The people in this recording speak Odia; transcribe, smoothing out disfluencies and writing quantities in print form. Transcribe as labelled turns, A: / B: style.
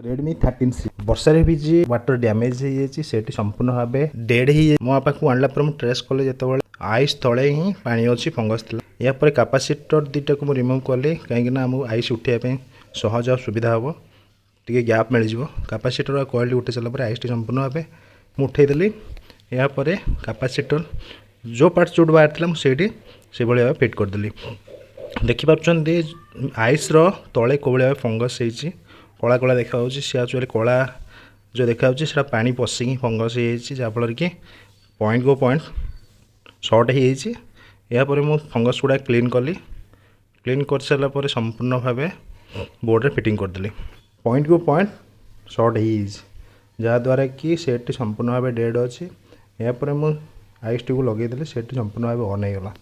A: Redmi 13C ବର୍ଷାରେ ଭିଜି ୱାଟର ଡ୍ୟାମେଜ୍ ହେଇଯାଇଛି, ସେଠି ସମ୍ପୂର୍ଣ୍ଣ ଭାବେ ଡେଡ୍ ହେଇଯାଇଛି। ମୋ ପାଖକୁ ଆଣିଲା ପରେ ମୁଁ ଟ୍ରେସ୍ କଲି, ଯେତେବେଳେ ଆଇସ୍ ତଳେ ହିଁ ପାଣି ଅଛି, ଫଙ୍ଗସ୍ ଥିଲା। ଏହାପରେ କାପାସିଟର ଦୁଇଟାକୁ ମୁଁ ରିମୁଭ୍ କଲି, କାହିଁକିନା ଆମକୁ ଆଇସ୍ ଉଠାଇବା ପାଇଁ ସହଜ ଆଉ ସୁବିଧା ହେବ, ଟିକେ ଗ୍ୟାପ୍ ମିଳିଯିବ। କାପାସିଟର ଆଉ କଏଲ୍ଟି ଉଠାଇ ସାରିଲା ପରେ ଆଇସ୍ଟି ସମ୍ପୂର୍ଣ୍ଣ ଭାବେ ମୁଁ ଉଠାଇଦେଲି। ଏହାପରେ କାପାସିଟର ଯେଉଁ ପାର୍ଟ ଯେଉଁଠି ବାହାରିଥିଲା ମୁଁ ସେଇଠି ସେଭଳି ଭାବେ ଫିଟ୍ କରିଦେଲି। ଦେଖିପାରୁଛନ୍ତି ଆଇସ୍ର ତଳେ କୋଭଳି ଭାବେ ଫଙ୍ଗସ୍ ହେଇଛି, କଳା କଳା ଦେଖାଯାଉଛି। ସେ ଆକ୍ଚୁଆଲି କଳା ଯେଉଁ ଦେଖାଯାଉଛି ସେଇଟା ପାଣି ପଶିକି ଫଙ୍ଗସ୍ ହେଇଯାଇଛି, ଯାହାଫଳରେ କି ପଏଣ୍ଟ ଗୋ ପଏଣ୍ଟ ସର୍ଟ ହେଇଯାଇଛି। ଏହାପରେ ମୁଁ ଫଙ୍ଗସ୍ ଗୁଡ଼ା କ୍ଲିନ୍ କଲି। କ୍ଲିନ୍ କରିସାରିଲା ପରେ ସମ୍ପୂର୍ଣ୍ଣ ଭାବେ ବୋର୍ଡ଼ରେ ଫିଟିଂ କରିଦେଲି। ପଏଣ୍ଟ ଗୋ ପଏଣ୍ଟ ସର୍ଟ ହେଇଯାଇଛି, ଯାହାଦ୍ୱାରା କି ସେଟ୍ଟି ସମ୍ପୂର୍ଣ୍ଣ ଭାବେ ଡେଡ୍ ଅଛି। ଏହାପରେ ମୁଁ ଆଇସ୍ଟିକୁ ଲଗାଇଦେଲି, ସେଟ୍ଟି ସମ୍ପୂର୍ଣ୍ଣ ଭାବେ ଅନ୍ ହେଇଗଲା।